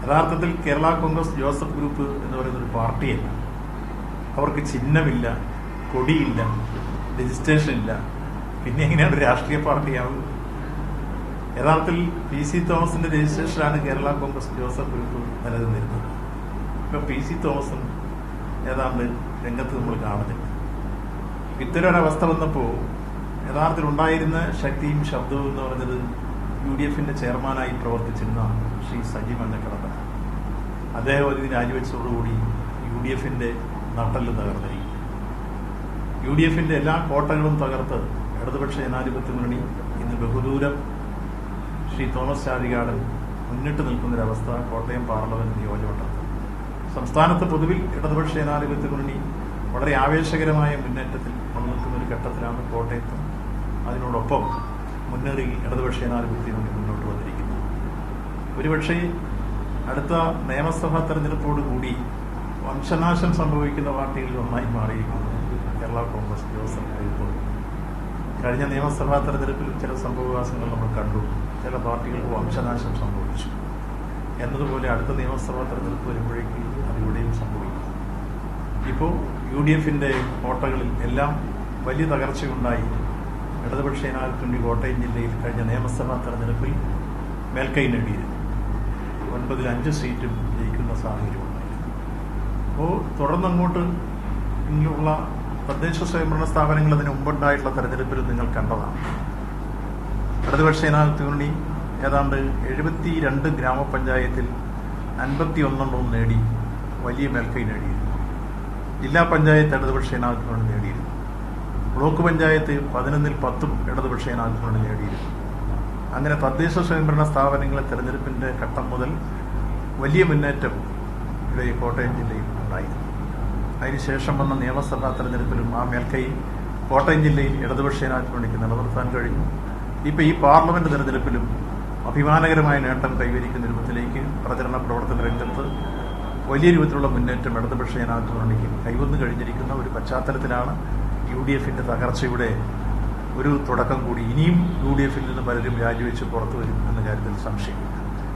യഥാർത്ഥത്തിൽ Kerala Congress Joseph group എന്ന് പറയുന്ന ഒരു പാർട്ടിയല്ല. അവർക്ക് ചിഹ്നമില്ല, കൊടിയില്ല, രജിസ്ട്രേഷൻ ഇല്ല. പിന്നെ എങ്ങനെയാണ് ഒരു രാഷ്ട്രീയ പാർട്ടിയാവുക? യഥാർത്ഥത്തിൽ PC തോമസിന്റെ രജിസ്ട്രേഷനാണ് കേരള കോൺഗ്രസ് ജോസഫ് ഗ്രൂപ്പ് നിലനിന്നിരുന്നത്. ഇപ്പൊ PC തോമസും ഏതാണ്ട് രംഗത്ത് നമ്മൾ കാണുന്നില്ല. ഇത്തരൊരവസ്ഥ വന്നപ്പോൾ യഥാർത്ഥത്തിൽ ഉണ്ടായിരുന്ന ശക്തിയും ശബ്ദവും എന്ന് പറഞ്ഞത് UDFന്റെ ചെയർമാനായി പ്രവർത്തിച്ചിരുന്ന ശ്രീ സജി മഞ്ഞക്കടമ്പൻ. അദ്ദേഹം ഒരു രാജിവെച്ചതോടുകൂടി UDFന്റെ നട്ടെല്ല് തകർന്നിരിക്കും. UDFന്റെ എല്ലാ കോട്ടകളും തകർത്ത് ഇടതുപക്ഷ ജനാധിപത്യ മുന്നണി ഇന്ന് ബഹുദൂരം ശ്രീ തോമസ് ചാഴികാടൻ മുന്നിട്ട് നിൽക്കുന്നൊരവസ്ഥ കോട്ടയം പാർലമെന്റ് നിയോജകമണ്ഡലത്തിൽ. സംസ്ഥാനത്ത് പൊതുവിൽ ഇടതുപക്ഷ ജനാധിപത്യ മുന്നണി വളരെ ആവേശകരമായ മുന്നേറ്റത്തിൽ നിൽക്കുന്ന ഒരു ഘട്ടത്തിലാണ് കോട്ടയത്തും അതിനോടൊപ്പം മുന്നേറി ഇടതുപക്ഷ ജനാധിപത്യ മുന്നണി മുന്നോട്ട് വന്നിരിക്കുന്നത്. ഒരുപക്ഷെ അടുത്ത നിയമസഭാ തെരഞ്ഞെടുപ്പോടുകൂടി വംശനാശം സംഭവിക്കുന്ന പാർട്ടികളിൽ ഒന്നായി മാറിയിരിക്കുന്നത് കേരള കോൺഗ്രസ് ജോസഫ് ഗ്രൂപ്പ്. കഴിഞ്ഞ നിയമസഭാ തെരഞ്ഞെടുപ്പിൽ ചില സംഭവവികാസങ്ങൾ നമ്മൾ കണ്ടു. ചില പാർട്ടികൾക്ക് വംശനാശം സംഭവിച്ചു എന്നതുപോലെ അടുത്ത നിയമസഭാ തെരഞ്ഞെടുപ്പ് വരുമ്പോഴേക്കും അതിലൂടെയും സംഭവിക്കും. ഇപ്പോൾ UDFന്റെ കോട്ടകളിൽ എല്ലാം വലിയ തകർച്ചയുണ്ടായി. ഇടതുപക്ഷ ജനാധിപത്യ കോട്ടയം ജില്ലയിൽ കഴിഞ്ഞ നിയമസഭാ തെരഞ്ഞെടുപ്പിൽ മേൽക്കൈ നേടിയിരുന്നു. 9-ൽ 5 സീറ്റും ജയിക്കുന്ന സാഹചര്യമുണ്ടായിരുന്നു. അപ്പോൾ തുടർന്നങ്ങോട്ട് ഇങ്ങനെയുള്ള തദ്ദേശ സ്വയംഭരണ സ്ഥാപനങ്ങൾ അതിന് മുമ്പുണ്ടായിട്ടുള്ള തെരഞ്ഞെടുപ്പിൽ നിങ്ങൾ കണ്ടതാണ്. ഇടതുപക്ഷ ജനാധിപത്യ മുന്നണി ഏതാണ്ട് 72 ഗ്രാമപഞ്ചായത്തിൽ 51 നേടി വലിയ മേൽക്കൈ നേടിയിരുന്നു. ജില്ലാ പഞ്ചായത്ത് ഇടതുപക്ഷ ജനാധിപത്യ മുന്നണി നേടിയിരുന്നു. ബ്ലോക്ക് പഞ്ചായത്ത് 11-ൽ 10 ഇടതുപക്ഷ ജനാധിപത്യ മുന്നണി നേടിയിരുന്നു. അങ്ങനെ തദ്ദേശ സ്വയംഭരണ സ്ഥാപനങ്ങളെ തെരഞ്ഞെടുപ്പിന്റെ ഘട്ടം മുതൽ വലിയ മുന്നേറ്റം ഇവിടെ കോട്ടയം ജില്ലയിൽ ഉണ്ടായിരുന്നു. അതിനുശേഷം വന്ന നിയമസഭാ തെരഞ്ഞെടുപ്പിലും ആ മേൽക്കൈ കോട്ടയം ജില്ലയിൽ ഇടതുപക്ഷ ജനാധിപത്യ മുന്നണിക്ക് നിലനിർത്താൻ കഴിഞ്ഞു. ഇപ്പൊ ഈ പാർലമെന്റ് തെരഞ്ഞെടുപ്പിലും അഭിമാനകരമായ നേട്ടം കൈവരിക്കുന്ന രൂപത്തിലേക്ക് പ്രചരണ പ്രവർത്തന രംഗത്ത് വലിയ രൂപത്തിലുള്ള മുന്നേറ്റം ഇടതുപക്ഷ ജനാധിപത്യ മുന്നണിക്ക് കൈവന്നു കഴിഞ്ഞിരിക്കുന്ന ഒരു പശ്ചാത്തലത്തിലാണ് UDFന്റെ തകർച്ചയുടെ ഒരു തുടക്കം കൂടി. ഇനിയും UDFൽ നിന്ന് പലരും രാജിവെച്ച് പുറത്തു വരും എന്ന കാര്യത്തിൽ സംശയമില്ല.